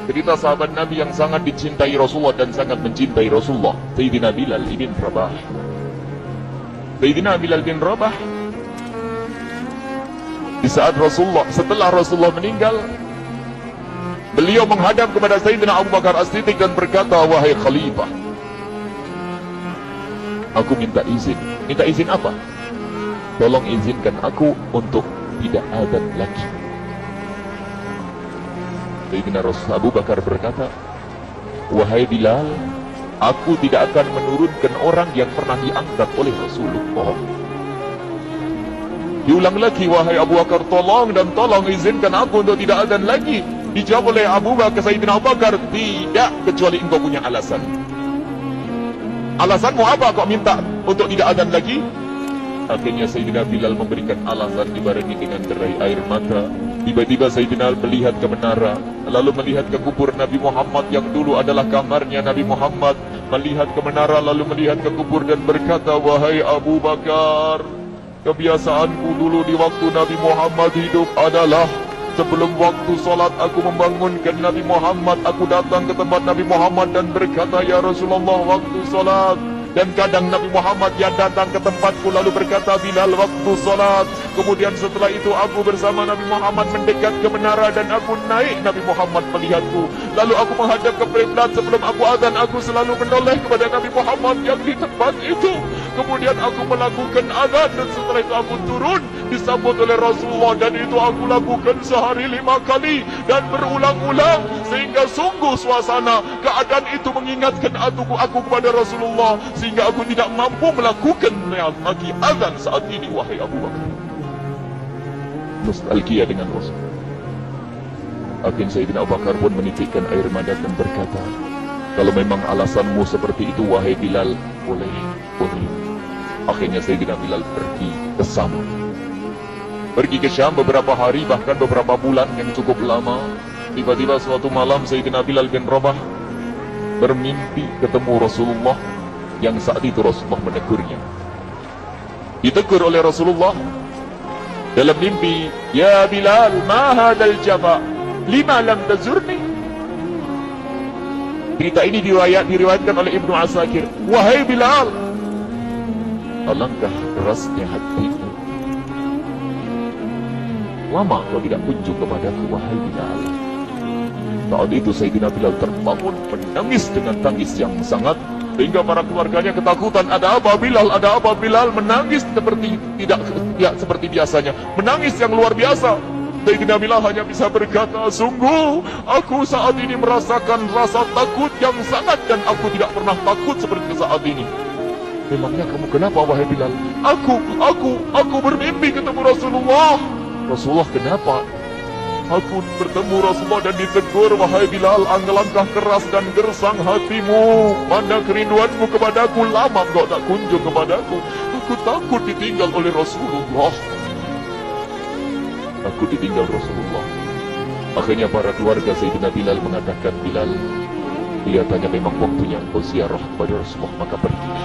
cerita sahabat Nabi yang sangat dicintai Rasulullah dan sangat mencintai Rasulullah, Sayyidina Bilal ibn Rabah. Sayyidina Bilal bin Rabah, di saat setelah Rasulullah meninggal, beliau menghadap kepada Sayyidina Abu Bakar As-Siddiq dan berkata, wahai Khalifah, aku minta izin. Minta izin apa? Tolong izinkan aku untuk tidak azan lagi. Sayyidina Abu Bakar berkata, wahai Bilal, aku tidak akan menurunkan orang yang pernah diangkat oleh Rasulullah. Diulang lagi, wahai Abu Bakar, tolong dan tolong izinkan aku untuk tidak azan lagi. Dijawab oleh Abu Bakar, Sayyidina Abu Bakar, tidak, kecuali engkau punya alasan. Alasanmu apa kau minta untuk tidak azan lagi? Akhirnya Sayyidina Bilal memberikan alasan dibarengi dengan derai air mata. Tiba-tiba Sayyidina melihat ke menara, lalu melihat ke kubur Nabi Muhammad yang dulu adalah kamarnya Nabi Muhammad. Melihat ke menara, lalu melihat ke kubur dan berkata, wahai Abu Bakar, kebiasaanku dulu di waktu Nabi Muhammad hidup adalah sebelum waktu salat aku membangunkan Nabi Muhammad. Aku datang ke tempat Nabi Muhammad dan berkata, ya Rasulullah, waktu salat. Dan kadang Nabi Muhammad yang datang ke tempatku lalu berkata, Bilal, waktu salat. Kemudian setelah itu aku bersama Nabi Muhammad mendekat ke menara dan aku naik, Nabi Muhammad melihatku. Lalu aku menghadap ke kiblat. Sebelum aku azan, aku selalu menoleh kepada Nabi Muhammad yang di tempat itu. Kemudian aku melakukan azan dan setelah itu aku turun disambut oleh Rasulullah, dan itu aku lakukan sehari 5 kali dan berulang-ulang, sehingga sungguh suasana keadaan itu mengingatkan aku kepada Rasulullah, sehingga aku tidak mampu melakukan lagi azan saat ini, wahai Abu Bakar. Nostalgia dengan Rasul. Akhirnya Sayyidina Abu Bakar pun menitikkan air mata dan berkata, kalau memang alasanmu seperti itu, wahai Bilal, boleh. Akhirnya Sayyidina Bilal pergi ke Syam. Pergi ke Syam beberapa hari, bahkan beberapa bulan yang cukup lama. Tiba-tiba suatu malam Sayyidina Bilal bin Rabah bermimpi ketemu Rasulullah, yang saat itu Rasulullah menegurnya. Ditegur oleh Rasulullah dalam mimpi, ya Bilal, ma hadal jafa, lima lam tazurni. Cerita ini diriwayatkan oleh Ibnu Asakir. Wahai Bilal, alangkah kerasnya hatimu, lama kau tidak kunjung kepadaku, wahai Bilal. Saat itu Sayyidina Bilal terbangun menangis dengan tangis yang sangat, sehingga para keluarganya ketakutan. Ada apa Bilal? Ada apa Bilal? Menangis tidak seperti biasanya, menangis yang luar biasa. Sayyidina Bilal hanya bisa berkata, sungguh aku saat ini merasakan rasa takut yang sangat, dan aku tidak pernah takut seperti saat ini. Memangnya kamu kenapa, wahai Bilal? Aku bermimpi ketemu Rasulullah. Rasulullah, kenapa? Aku bertemu Rasulullah dan ditegur, wahai Bilal, alangkah keras dan gersang hatimu. Mana kerinduanmu kepadaku, lama kau tak kunjung kepadaku. Aku takut ditinggal oleh Rasulullah. Aku ditinggal Rasulullah. Akhirnya para keluarga Sayyidina Bilal mengatakan, Bilal, kelihatannya memang waktunya engkau ziarah kepada Rasulullah, maka pergilah.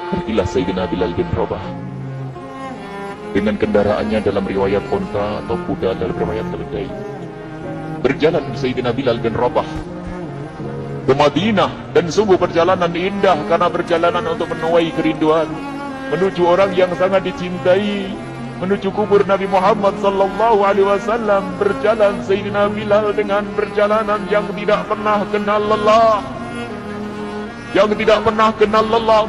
Pergilah Sayyidina Bilal bin Rabah dengan kendaraannya, dalam riwayat unta atau kuda, dalam riwayat keledai. Berjalan Sayyidina Bilal bin Rabah ke Madinah, dan sungguh perjalanan indah karena perjalanan untuk menuai kerinduan, menuju orang yang sangat dicintai, menuju kubur Nabi Muhammad sallallahu alaihi wasallam. Berjalan Sayyidina Bilal dengan perjalanan yang tidak pernah kenal lelah,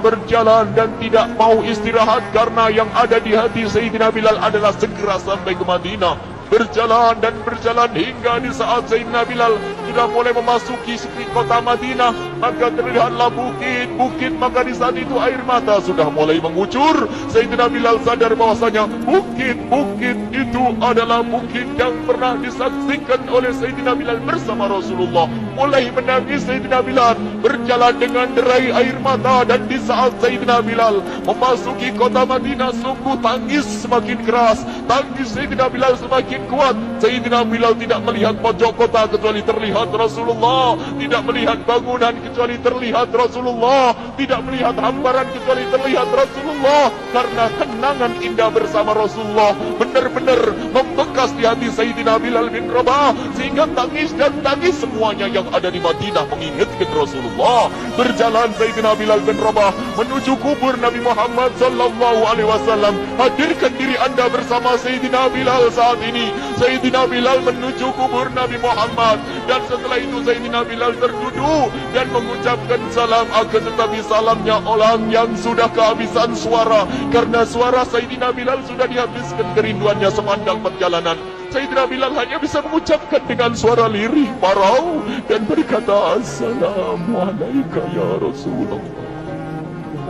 berjalan dan tidak mau istirahat, karena yang ada di hati Sayyidina Bilal adalah segera sampai ke Madinah. Berjalan dan berjalan hingga di saat Sayyidina Bilal sudah mulai memasuki kota Madinah, maka terlihatlah bukit-bukit, maka di saat itu air mata sudah mulai mengucur. Sayyidina Bilal sadar bahwasanya bukit-bukit itu adalah bukit yang pernah disaksikan oleh Sayyidina Bilal bersama Rasulullah. Mulai menangis Sayyidina Bilal, berjalan dengan derai air mata, dan di saat Sayyidina Bilal memasuki kota Madinah, sungguh tangis semakin keras, tangis Sayyidina Bilal semakin kuat. Sayyidina Bilal tidak melihat pojok kota kecuali terlihat Rasulullah, tidak melihat bangunan kecuali terlihat Rasulullah, tidak melihat hamparan kecuali terlihat Rasulullah, karena kenangan indah bersama Rasulullah benar-benar membekas di hati Sayyidina Bilal bin Rabah, sehingga tangis dan tangis semuanya yang ada di Madinah mengingatkan Rasulullah. Berjalan Sayyidina Bilal bin Rabah menuju kubur Nabi Muhammad sallallahu alaihi wasallam. Hadirkan diri anda bersama Sayyidina Bilal saat ini. Sayyidina Bilal menuju kubur Nabi Muhammad, dan setelah itu Sayyidina Bilal terduduk dan mengucapkan salam, akan tetapi salamnya orang yang sudah kehabisan suara, karena suara Sayyidina Bilal sudah dihabiskan kerinduannya semandang perjalanan. Sayyidina Bilal hanya bisa mengucapkan dengan suara lirih parau dan berkata, Assalamualaikum ya Rasulullah,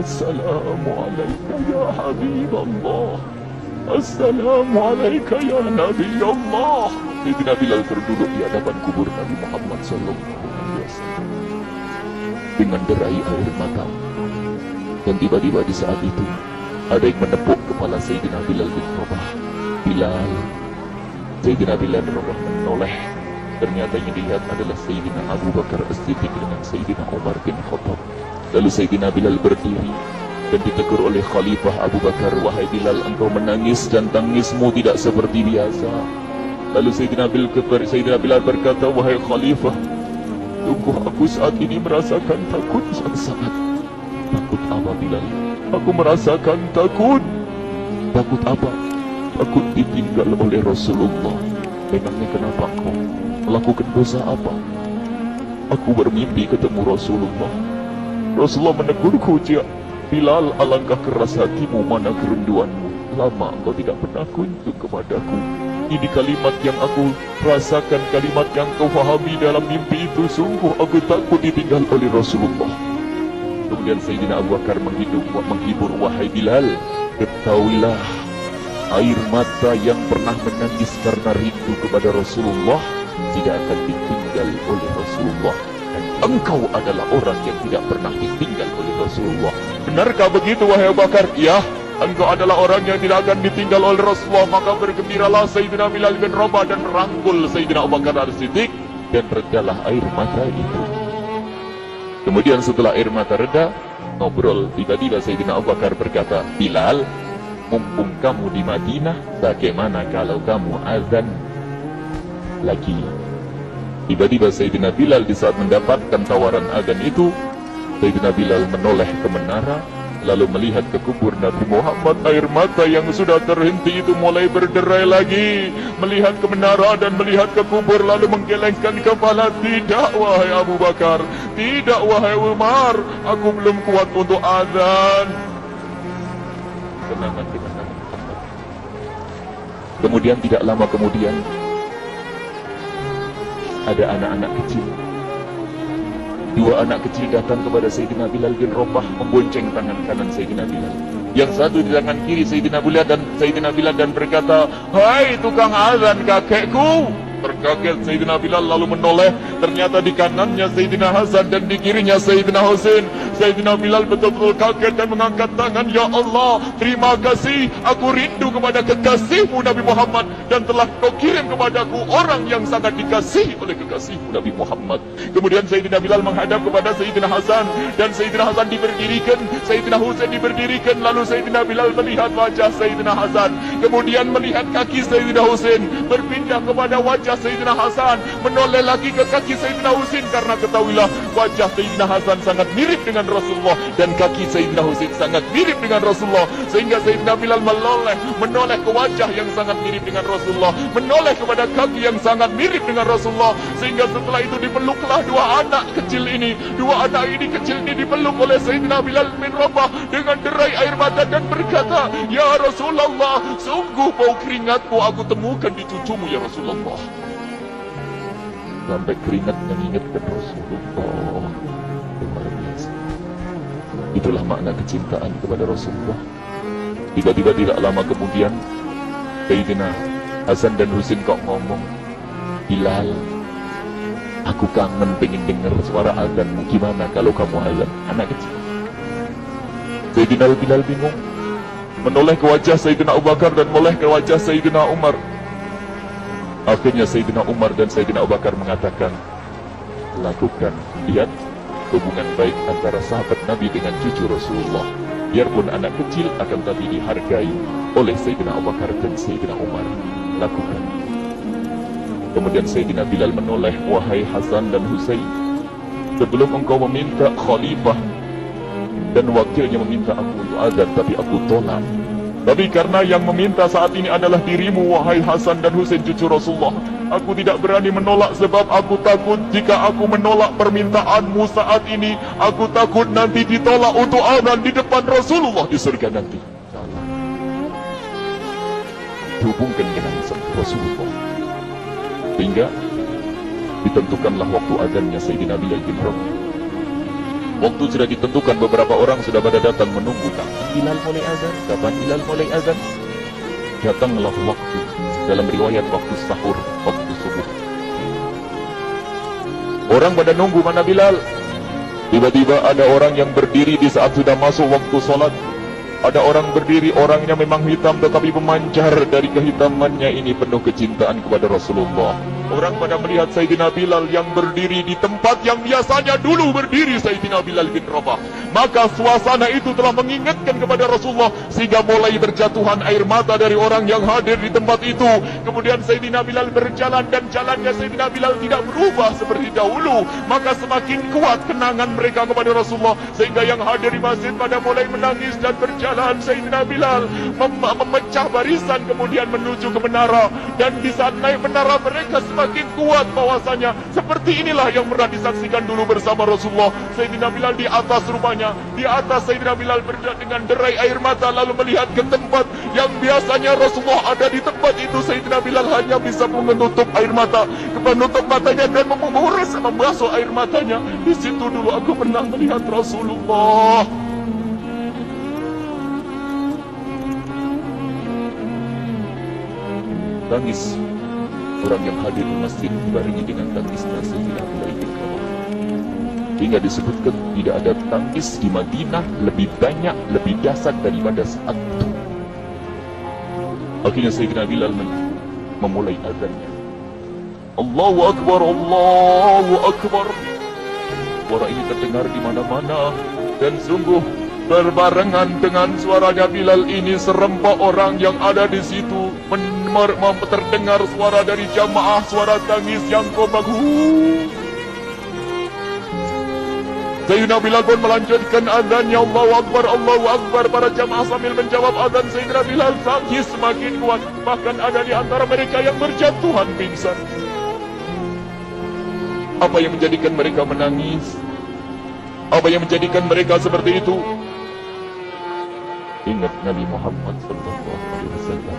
Assalamualaikum ya Habiballah, Assalamualaikum ya Nabi Allah. Sayyidina Bilal terduduk di hadapan kubur Nabi Muhammad SAW dengan derai air mata. Dan tiba-tiba di saat itu ada yang menepuk kepala Sayyidina Bilal bin Rabah. Bilal. Sayyidina Bilal bin Rabah menoleh. Ternyata yang dilihat adalah Sayyidina Abu Bakar As-Siddiq dengan Sayyidina Umar bin Khattab. Lalu Sayyidina Bilal berdiri dan ditegur oleh Khalifah Abu Bakar, wahai Bilal, engkau menangis dan tangismu tidak seperti biasa. Lalu Sayyidina Bilal berkata, wahai Khalifah, sungguh aku saat ini merasakan takut yang sangat. Takut apa Bilal? Aku merasakan takut. Takut apa? Takut ditinggal oleh Rasulullah. Memangnya kenapa kau melakukan dosa apa? Aku bermimpi ketemu Rasulullah. Rasulullah menegurku, Bilal, alangkah keras hatimu, mana kerinduanmu. Lama engkau tidak pernah kunjung kepadaku. Ini kalimat yang aku rasakan, kalimat yang kau fahami dalam mimpi itu. Sungguh aku takut ditinggal oleh Rasulullah. Kemudian Sayyidina Abu Bakar menghibur, wahai Bilal, ketahuilah, air mata yang pernah menangis karena rindu kepada Rasulullah tidak akan ditinggal oleh Rasulullah. Dan engkau adalah orang yang tidak pernah ditinggal oleh Rasulullah. Benarkah begitu wahai Abu Bakar? Ya, engkau adalah orang yang tidak akan ditinggal oleh Rasulullah. Maka bergembiralah Sayyidina Bilal bin Rabah dan merangkul Sayyidina Abu Bakar As-Siddiq, dan redalah air mata itu. Kemudian setelah air mata reda, ngobrol. Tiba-tiba Sayyidina Abu Bakar berkata, Bilal, mumpung kamu di Madinah, bagaimana kalau kamu azan lagi? Tiba-tiba Sayyidina Bilal di saat mendapatkan tawaran azan itu, Sayyidina Bilal menoleh ke menara, lalu melihat ke kubur Nabi Muhammad. Air mata yang sudah terhenti itu mulai berderai lagi. Melihat ke menara dan melihat ke kubur, lalu menggelengkan kepala. Tidak wahai Abu Bakar, tidak wahai Umar, aku belum kuat untuk azan. Kenangan dengan Nabi Muhammad. Kemudian tidak lama kemudian ada anak-anak kecil. Dua anak kecil datang kepada Sayyidina Bilal bin Rabah, membonceng tangan kanan Sayyidina Bilal. Yang satu di tangan kiri Sayyidina Bilal dan berkata, hai tukang azan kakekku. Terkaget Sayyidina Bilal lalu menoleh. Ternyata di kanannya Sayyidina Hasan dan di kirinya Sayyidina Husain. Sayyidina Bilal betul-betul kaget dan mengangkat tangan. Ya Allah, terima kasih. Aku rindu kepada kekasihmu Nabi Muhammad, dan telah kau kirim kepadaku orang yang sangat dikasihi oleh kekasihmu Nabi Muhammad. Kemudian Sayyidina Bilal menghadap kepada Sayyidina Hasan, dan Sayyidina Hasan diberdirikan, Sayyidina Husain diberdirikan. Lalu Sayyidina Bilal melihat wajah Sayyidina Hasan, kemudian melihat kaki Sayyidina Husain, berpindah kepada wajah Sayyidina Hasan, menoleh lagi ke kaki Sayyidina Husain, karena ketahuilah wajah Sayyidina Hasan sangat mirip dengan Rasulullah dan kaki Sayyidina Husain sangat mirip dengan Rasulullah, sehingga Sayyidina Bilal menoleh ke wajah yang sangat mirip dengan Rasulullah, menoleh kepada kaki yang sangat mirip dengan Rasulullah, sehingga setelah itu dipeluklah dua anak kecil ini. Dua anak ini kecil ini dipeluk oleh Sayyidina Bilal bin Rabah dengan derai air mata dan berkata, ya Rasulullah, sungguh bau keringatku aku temukan di cucumu ya Rasulullah. Sampai keringat mengingatkan Rasulullah. Luar biasa. Itulah makna kecintaan kepada Rasulullah. Tiba-tiba tidak lama kemudian Sayyidina Hasan dan Husain kok ngomong, Bilal, aku kangen pengen dengar suara azanmu. Gimana kalau kamu azan? Anak kecil. Sayyidina Bilal bingung, menoleh ke wajah Sayyidina Abu Bakar dan menoleh ke wajah Sayyidina Umar. Akhirnya Sayyidina Umar dan Sayyidina Abu Bakar mengatakan, lakukan, lihat hubungan baik antara sahabat Nabi dengan cucu Rasulullah. biarpun anak kecil akan tapi dihargai oleh Sayyidina Abu Bakar dan Sayyidina Umar. Lakukan. Kemudian Sayyidina Bilal menoleh, wahai Hasan dan Husain, sebelum engkau meminta khalifah dan wakilnya meminta aku untuk azan, tapi aku tolak. Tapi karena yang meminta saat ini adalah dirimu, wahai Hasan dan Husain cucu Rasulullah, aku tidak berani menolak sebab aku takut jika aku menolak permintaanmu saat ini, aku takut nanti ditolak untuk azan di depan Rasulullah di surga nanti. Salah. Dihubungkan dengan Rasulullah. Sehingga ditentukanlah waktu azannya Sayyidina Bilal bin Rabah. Waktu sudah ditentukan, beberapa orang sudah pada datang menunggu kapan Bilal mulai azan, kapan Bilal mulai azan. Datanglah waktu, dalam riwayat waktu sahur, waktu subuh. Orang pada nunggu mana Bilal. Tiba-tiba ada orang yang berdiri di saat sudah masuk waktu sholat. Ada orang berdiri, orangnya memang hitam tetapi memancar dari kehitamannya ini penuh kecintaan kepada Rasulullah. Orang pada melihat Sayyidina Bilal yang berdiri di tempat yang biasanya dulu berdiri Sayyidina Bilal bin Rabah. Maka suasana itu telah mengingatkan kepada Rasulullah, sehingga mulai berjatuhan air mata dari orang yang hadir di tempat itu. Kemudian Sayyidina Bilal berjalan dan jalannya Sayyidina Bilal tidak berubah seperti dahulu. Maka semakin kuat kenangan mereka kepada Rasulullah, sehingga yang hadir di masjid pada mulai menangis dan berjalan. Sayyidina Bilal memecah barisan kemudian menuju ke menara. Dan di saat naik menara mereka semakin kuat bahwasanya seperti inilah yang pernah disaksikan dulu bersama Rasulullah. Sayyidina Bilal di atas rumahnya, di atas Sayyidina Bilal berjalan dengan derai air mata lalu melihat ke tempat yang biasanya Rasulullah ada di tempat itu. Sayyidina Bilal hanya bisa menutup air mata, menutup matanya dan membasuh air matanya. Di situ dulu aku pernah melihat Rasulullah. Tangis orang yang hadir di masjid dibarengi dengan tangisnya Sayyidina Bilal bin Rabah. Hingga disebutkan tidak ada tangis di Madinah lebih banyak, lebih dahsyat daripada saat itu. Akhirnya Sayyidina Bilal memulai azannya. Allahu Akbar, Allahu Akbar. Suara ini terdengar di mana-mana dan sungguh berbarengan dengan suaranya Bilal ini serempak orang yang ada di situ terdengar suara dari jamaah, suara tangis yang kompak. Sayyidina Bilal pun melanjutkan azannya, Allahu Akbar, Allahu Akbar. Para jamaah sambil menjawab azan Sayyidina Bilal, tangis semakin kuat. Bahkan ada di antara mereka yang berjatuhan pingsan. Apa yang menjadikan mereka menangis? Apa yang menjadikan mereka seperti itu? Ingat Nabi Muhammad SAW.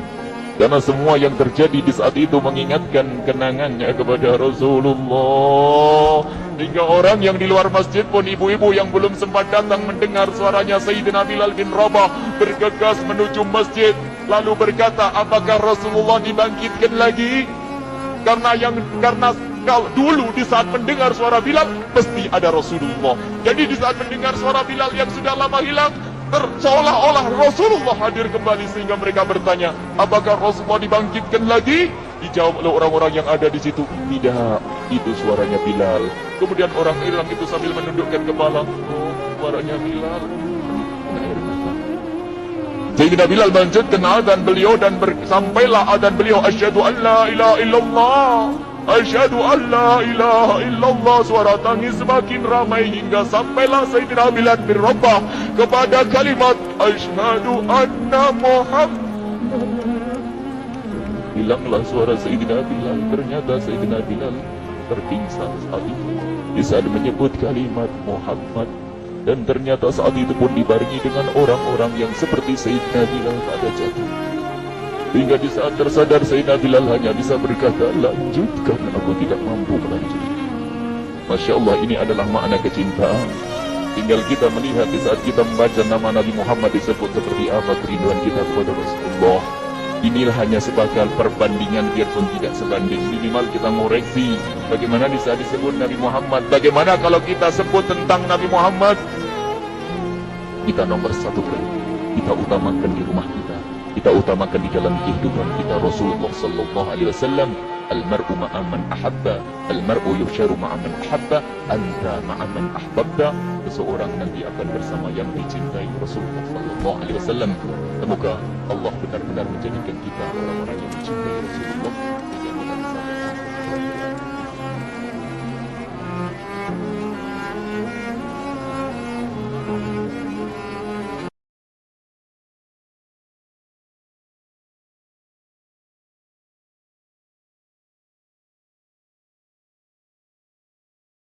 Karena semua yang terjadi di saat itu mengingatkan kenangannya kepada Rasulullah. Hingga orang yang di luar masjid pun, ibu-ibu yang belum sempat datang mendengar suaranya Sayyidina Bilal bin Rabah, bergegas menuju masjid lalu berkata, apakah Rasulullah dibangkitkan lagi? Karena dulu di saat mendengar suara Bilal pasti ada Rasulullah. Jadi di saat mendengar suara Bilal yang sudah lama hilang, seolah-olah Rasulullah hadir kembali, sehingga mereka bertanya, apakah Rasulullah dibangkitkan lagi? Dijawab oleh orang-orang yang ada di situ, tidak, itu suaranya Bilal. Kemudian orang hilang itu sambil menundukkan kepala, oh, suaranya Bilal. Sayyidina Bilal melanjutkan azan beliau dan sampailah azan beliau, asyhadu an la ilaha illallah, asyhadu an la ilaha illallah. Suara tangis semakin ramai hingga sampailah Sayyidina Bilal bin Rabah kepada kalimat asyhadu anna Muhammad. Hilanglah suara Sayyidina Bilal. Ternyata Sayyidina Bilal terpingsan saat itu di saat menyebut kalimat Muhammad. Dan ternyata saat itu pun dibarengi dengan orang-orang yang seperti Sayyidina Bilal pada jatuh. Hingga di saat tersadar Sayyidina Bilal hanya bisa berkata, lanjutkan, aku tidak mampu melanjutkan. Masya Allah, ini adalah makna kecintaan. Tinggal kita melihat di saat kita membaca nama Nabi Muhammad disebut seperti apa kerinduan kita kepada Rasulullah. Inilah hanya sebagai perbandingan, biarpun tidak sebanding. Minimal kita ngoreksi bagaimana di saat disebut Nabi Muhammad. Bagaimana kalau kita sebut tentang Nabi Muhammad, kita nomor satu kali, kita utamakan di rumah kita, kita utamakan di dalam kehidupan kita Rasulullah Sallallahu Alaihi Wasallam. Al-mar'u ma'aman ahabba, al-mar'u yuhsyaru ma'aman ahabba, anta ma'aman ahbabta. Seseorang nanti akan bersama yang dicintai Rasulullah sallallahu alaihi wasallam. Semoga Allah benar-benar menjadikan kita orang-orang yang mencintai Rasulullah.